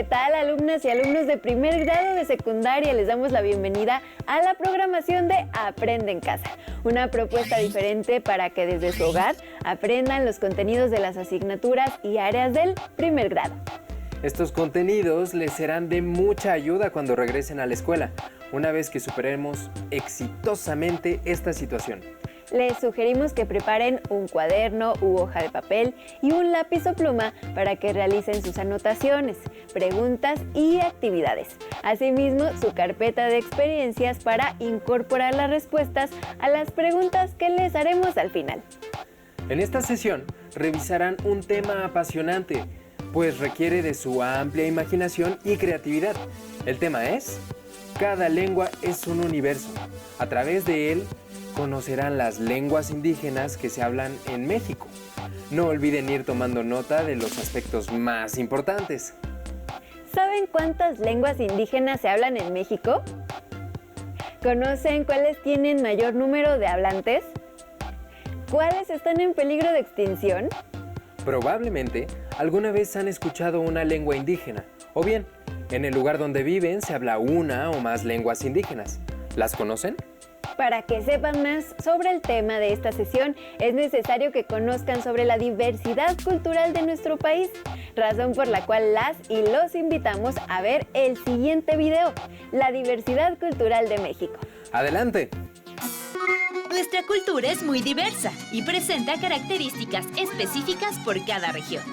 ¿Qué tal, alumnas y alumnos de primer grado de secundaria? Les damos la bienvenida a la programación de Aprende en Casa, una propuesta diferente para que desde su hogar aprendan los contenidos de las asignaturas y áreas del primer grado. Estos contenidos les serán de mucha ayuda cuando regresen a la escuela, una vez que superemos exitosamente esta situación. Les sugerimos que preparen un cuaderno u hoja de papel y un lápiz o pluma para que realicen sus anotaciones, preguntas y actividades. Asimismo, su carpeta de experiencias para incorporar las respuestas a las preguntas que les haremos al final. En esta sesión revisarán un tema apasionante, pues requiere de su amplia imaginación y creatividad. El tema es: cada lengua es un universo. A través de él conocerán las lenguas indígenas que se hablan en México. No olviden ir tomando nota de los aspectos más importantes. ¿Saben cuántas lenguas indígenas se hablan en México? ¿Conocen cuáles tienen mayor número de hablantes? ¿Cuáles están en peligro de extinción? Probablemente alguna vez han escuchado una lengua indígena, o bien, en el lugar donde viven se habla una o más lenguas indígenas. ¿Las conocen? Para que sepan más sobre el tema de esta sesión, es necesario que conozcan sobre la diversidad cultural de nuestro país, razón por la cual las y los invitamos a ver el siguiente video, La diversidad cultural de México. ¡Adelante! Nuestra cultura es muy diversa y presenta características específicas por cada región.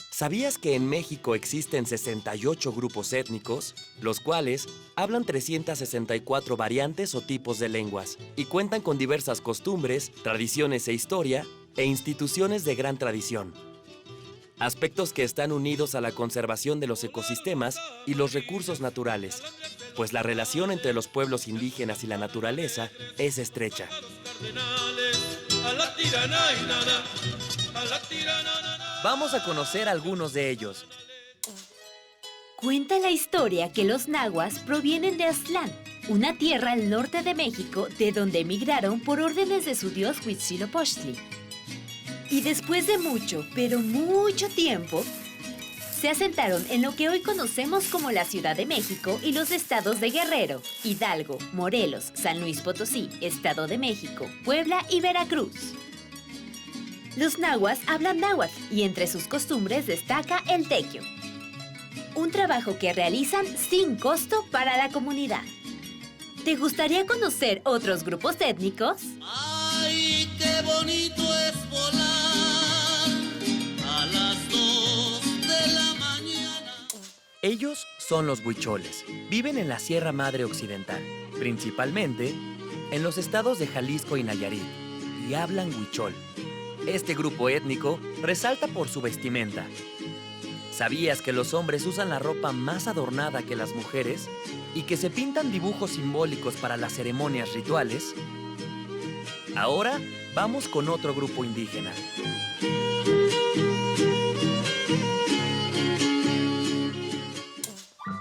¿Sabías que en México existen 68 grupos étnicos, los cuales hablan 364 variantes o tipos de lenguas y cuentan con diversas costumbres, tradiciones e historia e instituciones de gran tradición? Aspectos que están unidos a la conservación de los ecosistemas y los recursos naturales, pues la relación entre los pueblos indígenas y la naturaleza es estrecha. Vamos a conocer algunos de ellos. Cuenta la historia que los nahuas provienen de Aztlán, una tierra al norte de México de donde emigraron por órdenes de su dios Huitzilopochtli. Y después de mucho, pero mucho tiempo, se asentaron en lo que hoy conocemos como la Ciudad de México y los estados de Guerrero, Hidalgo, Morelos, San Luis Potosí, Estado de México, Puebla y Veracruz. Los nahuas hablan náhuatl y entre sus costumbres destaca el tequio, un trabajo que realizan sin costo para la comunidad. ¿Te gustaría conocer otros grupos étnicos? ¡Ay, qué bonito es volar a las 2 de la mañana! Ellos son los huicholes. Viven en la Sierra Madre Occidental, principalmente en los estados de Jalisco y Nayarit, y hablan huichol. Este grupo étnico resalta por su vestimenta. ¿Sabías que los hombres usan la ropa más adornada que las mujeres y que se pintan dibujos simbólicos para las ceremonias rituales? Ahora vamos con otro grupo indígena.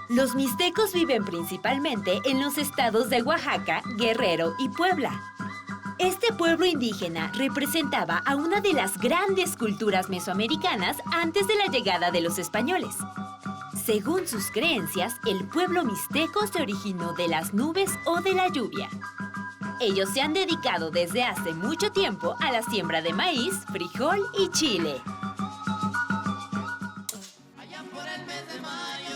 Los mixtecos viven principalmente en los estados de Oaxaca, Guerrero y Puebla. Este pueblo indígena representaba a una de las grandes culturas mesoamericanas antes de la llegada de los españoles. Según sus creencias, el pueblo mixteco se originó de las nubes o de la lluvia. Ellos se han dedicado desde hace mucho tiempo a la siembra de maíz, frijol y chile.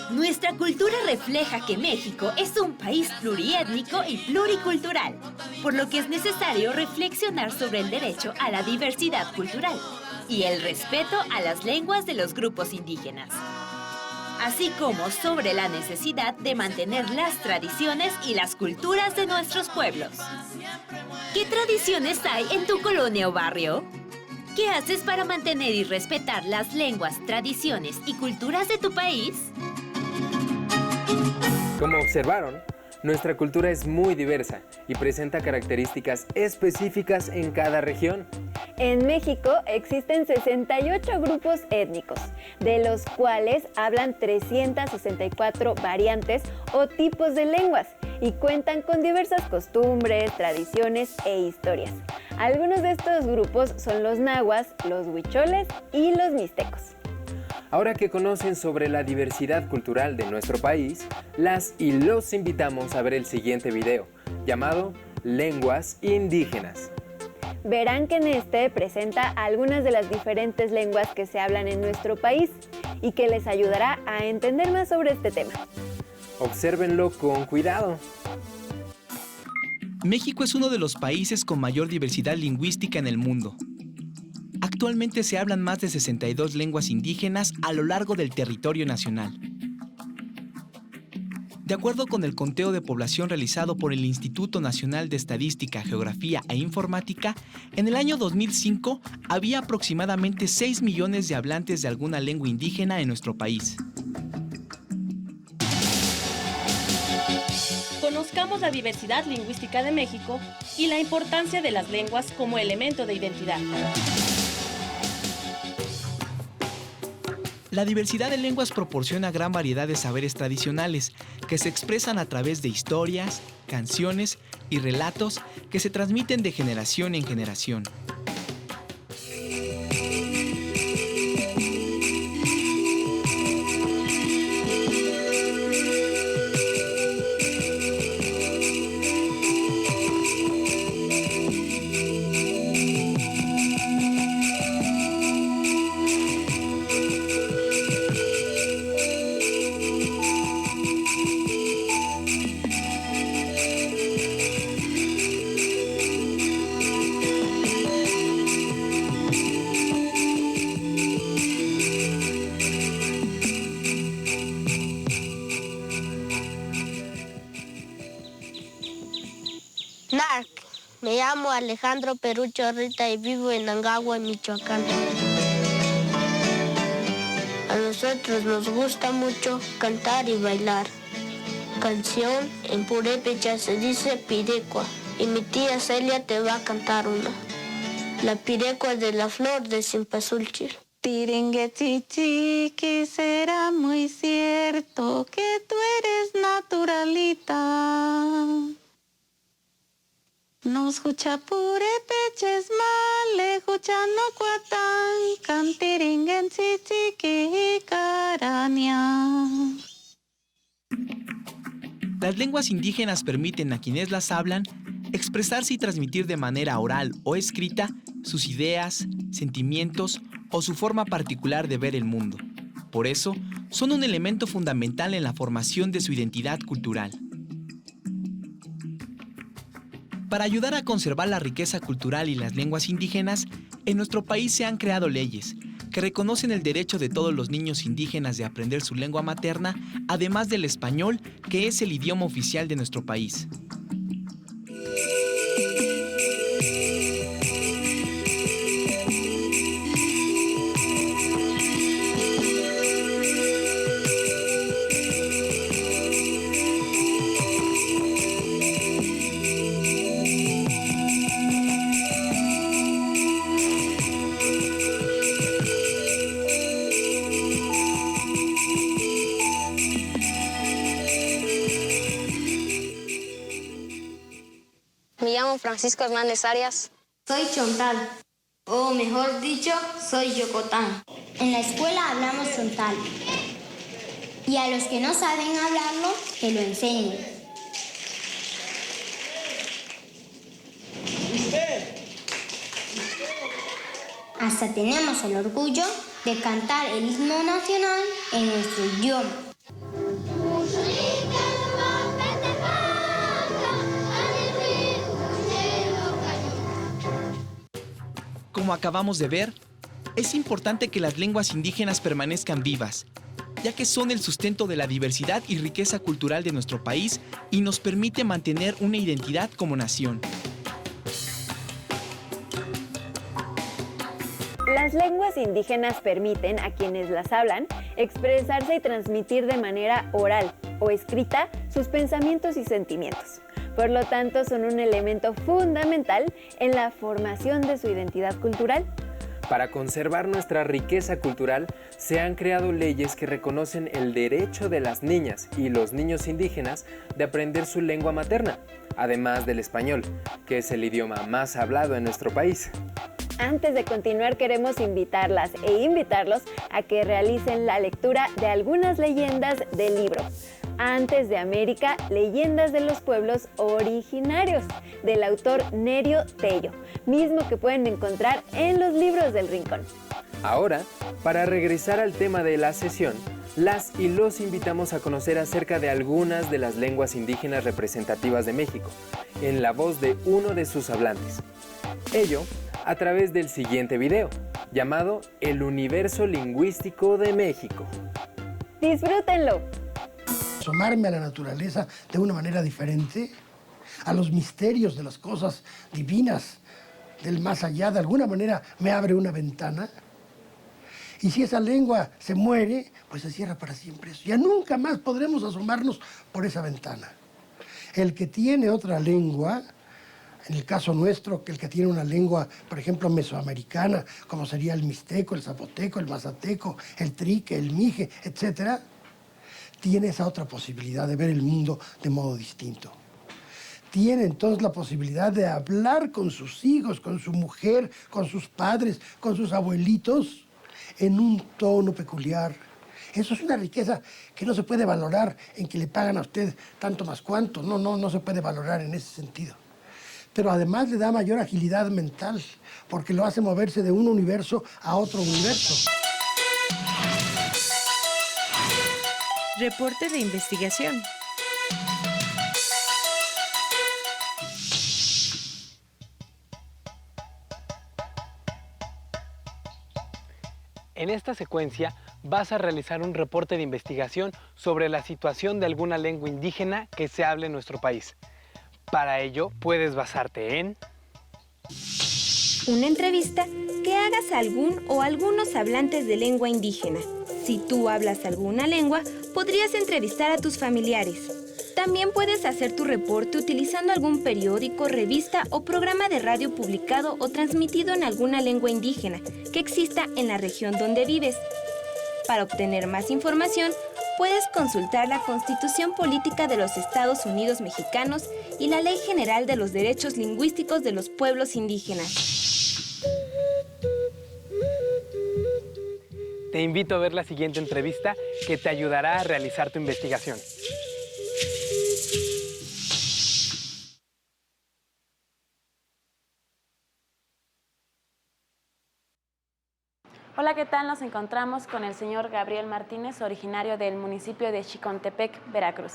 Nuestra cultura refleja que México es un país pluriétnico y pluricultural, por lo que es necesario reflexionar sobre el derecho a la diversidad cultural y el respeto a las lenguas de los grupos indígenas, así como sobre la necesidad de mantener las tradiciones y las culturas de nuestros pueblos. ¿Qué tradiciones hay en tu colonia o barrio? ¿Qué haces para mantener y respetar las lenguas, tradiciones y culturas de tu país? Como observaron, nuestra cultura es muy diversa y presenta características específicas en cada región. En México existen 68 grupos étnicos, de los cuales hablan 364 variantes o tipos de lenguas y cuentan con diversas costumbres, tradiciones e historias. Algunos de estos grupos son los nahuas, los huicholes y los mixtecos. Ahora que conocen sobre la diversidad cultural de nuestro país, las y los invitamos a ver el siguiente video, llamado Lenguas Indígenas. Verán que en este presenta algunas de las diferentes lenguas que se hablan en nuestro país y que les ayudará a entender más sobre este tema. Obsérvenlo con cuidado. México es uno de los países con mayor diversidad lingüística en el mundo. Actualmente se hablan más de 62 lenguas indígenas a lo largo del territorio nacional. De acuerdo con el conteo de población realizado por el Instituto Nacional de Estadística, Geografía e Informática, en el año 2005 había aproximadamente 6 millones de hablantes de alguna lengua indígena en nuestro país. Conozcamos la diversidad lingüística de México y la importancia de las lenguas como elemento de identidad. La diversidad de lenguas proporciona gran variedad de saberes tradicionales que se expresan a través de historias, canciones y relatos que se transmiten de generación en generación. NARC. Me llamo Alejandro Perucho Rita y vivo en Angagua, Michoacán. A nosotros nos gusta mucho cantar y bailar. Canción en purépecha se dice pirecua y mi tía Celia te va a cantar una. La pirecua de la flor de Cempasúchil. Tiringuetichi, será muy cierto que tú eres naturalita. Nos escucha purépeches male, escucha no cuatan, cantiringen chichiqui carania. Las lenguas indígenas permiten a quienes las hablan expresarse y transmitir de manera oral o escrita sus ideas, sentimientos o su forma particular de ver el mundo. Por eso, son un elemento fundamental en la formación de su identidad cultural. Para ayudar a conservar la riqueza cultural y las lenguas indígenas, en nuestro país se han creado leyes que reconocen el derecho de todos los niños indígenas de aprender su lengua materna, además del español, que es el idioma oficial de nuestro país. Me llamo Francisco Hernández Arias. Soy chontal, o mejor dicho, soy yocotán. En la escuela hablamos chontal. Y a los que no saben hablarlo, que lo enseñen. Hasta tenemos el orgullo de cantar el himno nacional en nuestro idioma. Como acabamos de ver, es importante que las lenguas indígenas permanezcan vivas, ya que son el sustento de la diversidad y riqueza cultural de nuestro país y nos permite mantener una identidad como nación. Las lenguas indígenas permiten a quienes las hablan expresarse y transmitir de manera oral o escrita sus pensamientos y sentimientos. Por lo tanto, son un elemento fundamental en la formación de su identidad cultural. Para conservar nuestra riqueza cultural, se han creado leyes que reconocen el derecho de las niñas y los niños indígenas de aprender su lengua materna, además del español, que es el idioma más hablado en nuestro país. Antes de continuar, queremos invitarlas e invitarlos a que realicen la lectura de algunas leyendas del libro Antes de América, leyendas de los pueblos originarios, del autor Nerio Tello, mismo que pueden encontrar en los libros del Rincón. Ahora, para regresar al tema de la sesión, las y los invitamos a conocer acerca de algunas de las lenguas indígenas representativas de México, en la voz de uno de sus hablantes. Ello a través del siguiente video, llamado El Universo Lingüístico de México. ¡Disfrútenlo! Asomarme a la naturaleza de una manera diferente, a los misterios de las cosas divinas del más allá, de alguna manera me abre una ventana. Y si esa lengua se muere, pues se cierra para siempre eso. Ya nunca más podremos asomarnos por esa ventana. El que tiene otra lengua, en el caso nuestro, que el que tiene una lengua, por ejemplo, mesoamericana, como sería el mixteco, el zapoteco, el mazateco, el trique, el mije, etc., tiene esa otra posibilidad de ver el mundo de modo distinto. Tiene entonces la posibilidad de hablar con sus hijos, con su mujer, con sus padres, con sus abuelitos, en un tono peculiar. Eso es una riqueza que no se puede valorar en que le pagan a usted tanto más cuanto. No se puede valorar en ese sentido. Pero además le da mayor agilidad mental, porque lo hace moverse de un universo a otro universo. Reporte de investigación. En esta secuencia vas a realizar un reporte de investigación sobre la situación de alguna lengua indígena que se hable en nuestro país. Para ello puedes basarte en una entrevista que hagas a algún o algunos hablantes de lengua indígena. Si tú hablas alguna lengua, podrías entrevistar a tus familiares. También puedes hacer tu reporte utilizando algún periódico, revista o programa de radio publicado o transmitido en alguna lengua indígena que exista en la región donde vives. Para obtener más información, puedes consultar la Constitución Política de los Estados Unidos Mexicanos y la Ley General de los Derechos Lingüísticos de los Pueblos Indígenas. Te invito a ver la siguiente entrevista que te ayudará a realizar tu investigación. Hola, ¿qué tal? Nos encontramos con el señor Gabriel Martínez, originario del municipio de Xicontepec, Veracruz.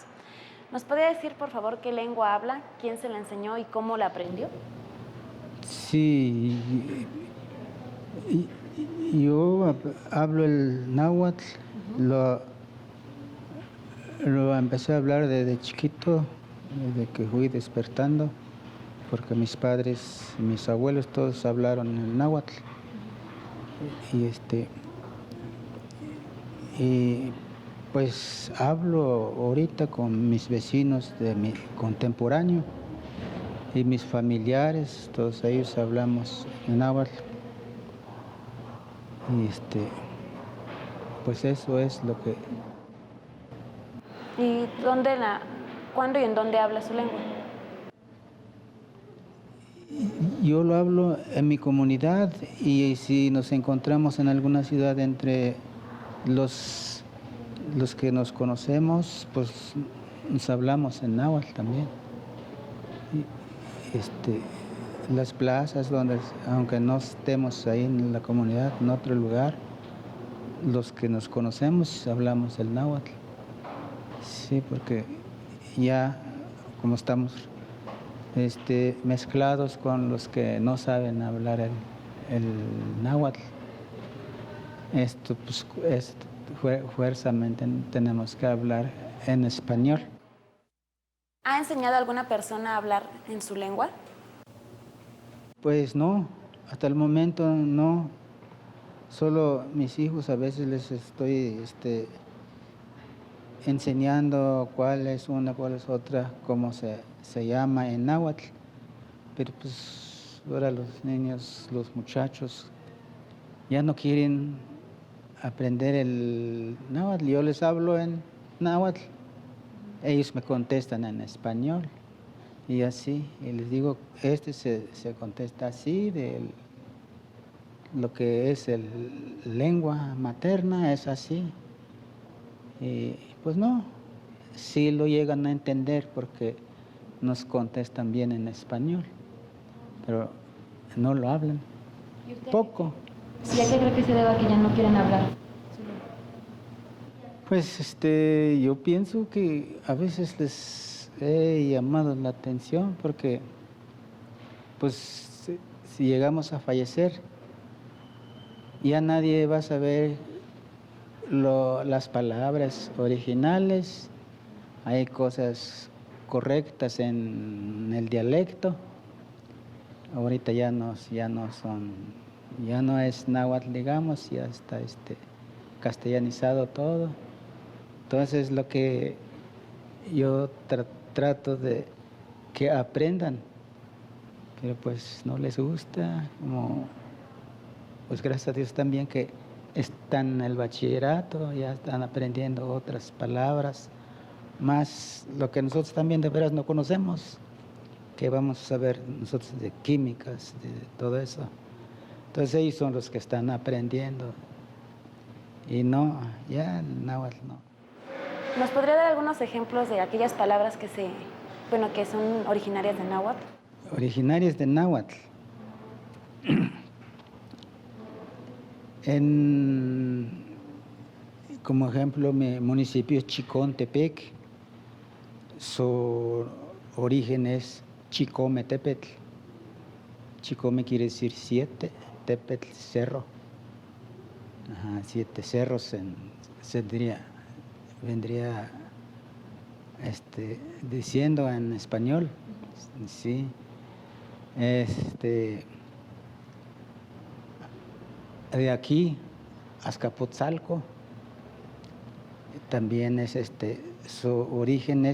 ¿Nos podría decir, por favor, qué lengua habla, quién se la enseñó y cómo la aprendió? Sí, yo hablo el náhuatl, lo empecé a hablar desde chiquito, desde que fui despertando, porque mis padres y mis abuelos todos hablaron el náhuatl. Y pues hablo ahorita con mis vecinos de mi contemporáneo y mis familiares, todos ellos hablamos náhuatl. Y pues eso es lo que... ¿Y cuándo y en dónde habla su lengua? Yo lo hablo en mi comunidad y si nos encontramos en alguna ciudad entre los que nos conocemos, pues nos hablamos en náhuatl también. Las plazas donde, aunque no estemos ahí en la comunidad, en otro lugar, los que nos conocemos hablamos el náhuatl. Sí, porque ya como estamos mezclados con los que no saben hablar el náhuatl. Fuerzamente tenemos que hablar en español. ¿Ha enseñado a alguna persona a hablar en su lengua? Pues no, hasta el momento no. Solo mis hijos a veces les estoy enseñando cuál es una, cuál es otra, cómo se llama en náhuatl. Pero pues ahora los niños, los muchachos, ya no quieren aprender el náhuatl. Yo les hablo en náhuatl. Ellos me contestan en español. Y así, y les digo, se contesta así, lo que es lengua materna, es así. Y pues no, sí lo llegan a entender porque nos contestan bien en español, pero no lo hablan. Poco. ¿Y a qué cree que se deba que ya no quieren hablar? Pues yo pienso que a veces les he llamado la atención porque pues si llegamos a fallecer ya nadie va a saber las palabras originales, hay cosas correctas en el dialecto, ahorita ya no es náhuatl, digamos, ya está castellanizado todo. Entonces lo que yo trato de que aprendan, pero pues no les gusta, como pues gracias a Dios también que están en el bachillerato, ya están aprendiendo otras palabras, más lo que nosotros también de veras no conocemos, que vamos a saber nosotros de químicas, de todo eso. Entonces ellos son los que están aprendiendo. Y no, ya el náhuatl no. ¿Nos podría dar algunos ejemplos de aquellas palabras que son originarias de náhuatl? Originarias de náhuatl. Como ejemplo, mi municipio es Chicontepec, su origen es Chicometepetl. Chicome quiere decir 7, Tepetl, cerro. 7 cerros vendría diciendo en español, sí. De aquí, Azcapotzalco, también es su origen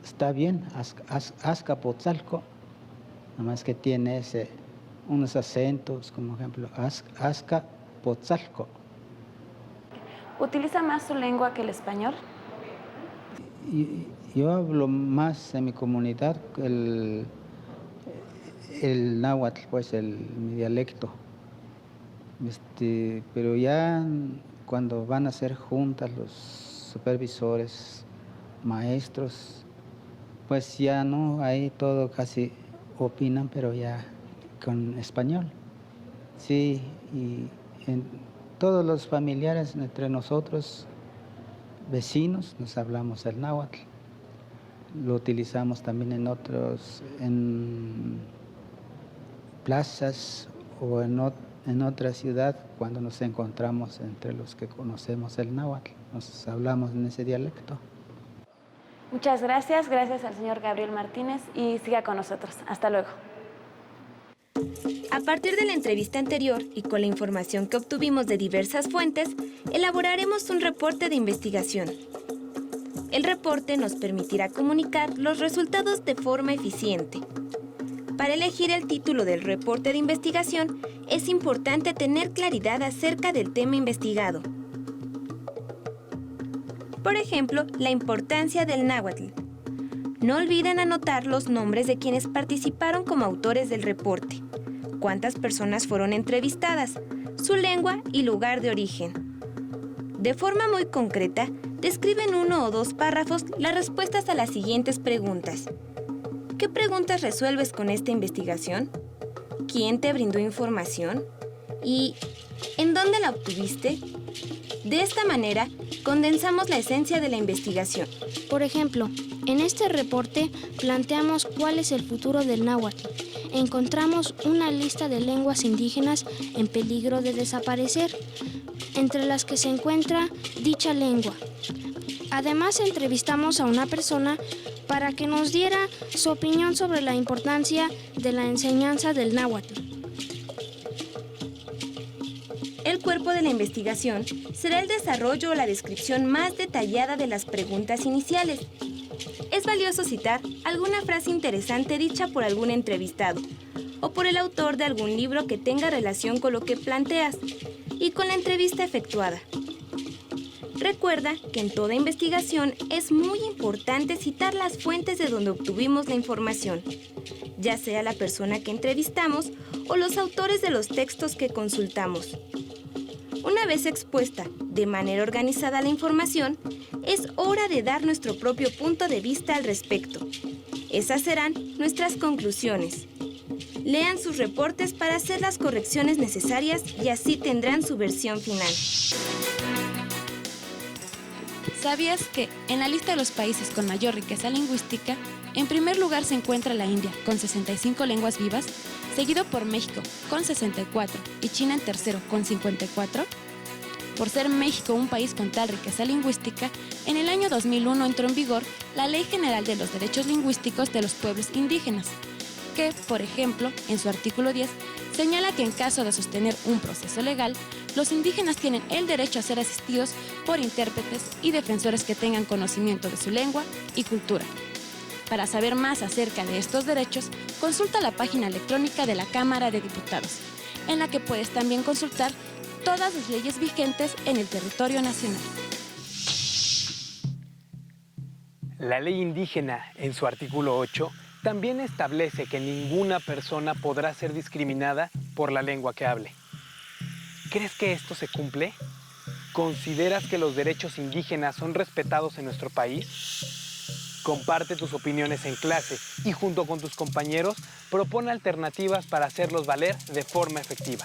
está bien, Azcapotzalco, nada más que tiene unos acentos, como ejemplo, Azcapotzalco. ¿Utiliza más su lengua que el español? Yo hablo más en mi comunidad el náhuatl, pues mi dialecto. Pero ya cuando van a hacer juntas los supervisores, maestros, pues ya no, ahí todo casi opinan, pero ya con español. Sí, y en todos los familiares entre nosotros, vecinos, nos hablamos el náhuatl. Lo utilizamos también en plazas o en otra ciudad cuando nos encontramos entre los que conocemos el náhuatl. Nos hablamos en ese dialecto. Muchas gracias al señor Gabriel Martínez y siga con nosotros. Hasta luego. A partir de la entrevista anterior y con la información que obtuvimos de diversas fuentes, elaboraremos un reporte de investigación. El reporte nos permitirá comunicar los resultados de forma eficiente. Para elegir el título del reporte de investigación, es importante tener claridad acerca del tema investigado. Por ejemplo, la importancia del náhuatl. No olviden anotar los nombres de quienes participaron como autores del reporte, cuántas personas fueron entrevistadas, su lengua y lugar de origen. De forma muy concreta, describen 1 o 2 párrafos las respuestas a las siguientes preguntas. ¿Qué preguntas resuelves con esta investigación? ¿Quién te brindó información? ¿Y en dónde la obtuviste? De esta manera, condensamos la esencia de la investigación. Por ejemplo, en este reporte planteamos cuál es el futuro del náhuatl. Encontramos una lista de lenguas indígenas en peligro de desaparecer, entre las que se encuentra dicha lengua. Además, entrevistamos a una persona para que nos diera su opinión sobre la importancia de la enseñanza del náhuatl. El cuerpo de la investigación será el desarrollo o la descripción más detallada de las preguntas iniciales. Es valioso citar alguna frase interesante dicha por algún entrevistado o por el autor de algún libro que tenga relación con lo que planteas y con la entrevista efectuada. Recuerda que en toda investigación es muy importante citar las fuentes de donde obtuvimos la información, ya sea la persona que entrevistamos o los autores de los textos que consultamos. Una vez expuesta de manera organizada la información, es hora de dar nuestro propio punto de vista al respecto. Esas serán nuestras conclusiones. Lean sus reportes para hacer las correcciones necesarias y así tendrán su versión final. ¿Sabías que en la lista de los países con mayor riqueza lingüística, en primer lugar se encuentra la India con 65 lenguas vivas, seguido por México con 64 y China en tercero con 54? Por ser México un país con tal riqueza lingüística, en el año 2001 entró en vigor la Ley General de los Derechos Lingüísticos de los Pueblos Indígenas, que, por ejemplo, en su artículo 10, señala que en caso de sostener un proceso legal, los indígenas tienen el derecho a ser asistidos por intérpretes y defensores que tengan conocimiento de su lengua y cultura. Para saber más acerca de estos derechos, consulta la página electrónica de la Cámara de Diputados, en la que puedes también consultar todas las leyes vigentes en el territorio nacional. La ley indígena, en su artículo 8, también establece que ninguna persona podrá ser discriminada por la lengua que hable. ¿Crees que esto se cumple? ¿Consideras que los derechos indígenas son respetados en nuestro país? Comparte tus opiniones en clase y junto con tus compañeros propone alternativas para hacerlos valer de forma efectiva.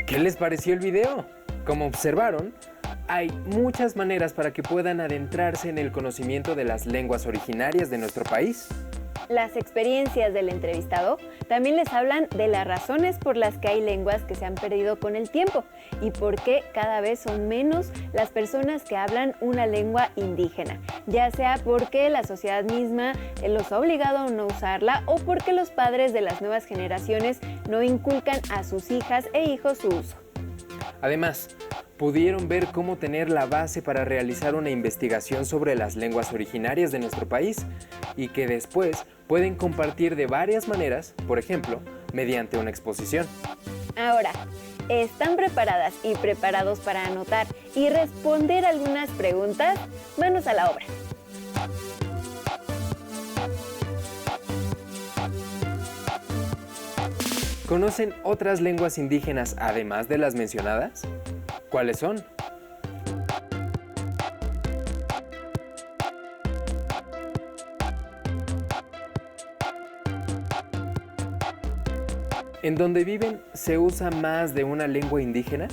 ¿Qué les pareció el video? Como observaron, hay muchas maneras para que puedan adentrarse en el conocimiento de las lenguas originarias de nuestro país. Las experiencias del entrevistado también les hablan de las razones por las que hay lenguas que se han perdido con el tiempo y por qué cada vez son menos las personas que hablan una lengua indígena, ya sea porque la sociedad misma los ha obligado a no usarla o porque los padres de las nuevas generaciones no inculcan a sus hijas e hijos su uso. Además, pudieron ver cómo tener la base para realizar una investigación sobre las lenguas originarias de nuestro país y que después pueden compartir de varias maneras, por ejemplo, mediante una exposición. Ahora, ¿están preparadas y preparados para anotar y responder algunas preguntas? Manos a la obra. ¿Conocen otras lenguas indígenas además de las mencionadas? ¿Cuáles son? ¿En donde viven se usa más de una lengua indígena?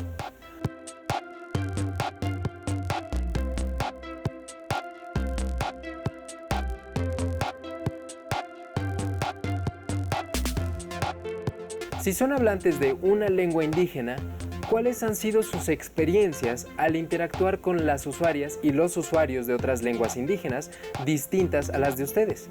Si son hablantes de una lengua indígena, ¿cuáles han sido sus experiencias al interactuar con las usuarias y los usuarios de otras lenguas indígenas distintas a las de ustedes?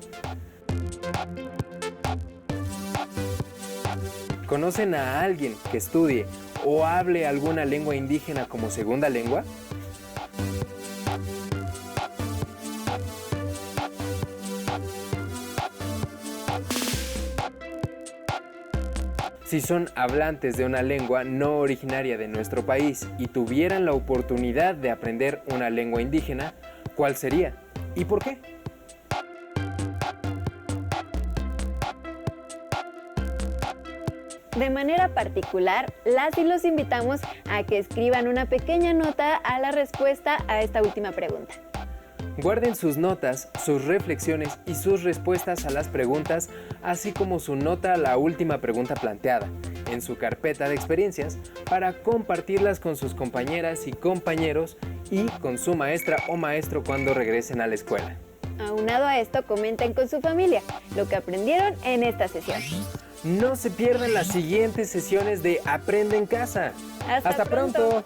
¿Conocen a alguien que estudie o hable alguna lengua indígena como segunda lengua? Si son hablantes de una lengua no originaria de nuestro país y tuvieran la oportunidad de aprender una lengua indígena, ¿cuál sería? ¿Y por qué? De manera particular, las y los invitamos a que escriban una pequeña nota a la respuesta a esta última pregunta. Guarden sus notas, sus reflexiones y sus respuestas a las preguntas, así como su nota a la última pregunta planteada, en su carpeta de experiencias, para compartirlas con sus compañeras y compañeros y con su maestra o maestro cuando regresen a la escuela. Aunado a esto, comenten con su familia lo que aprendieron en esta sesión. No se pierdan las siguientes sesiones de Aprende en Casa. ¡Hasta pronto!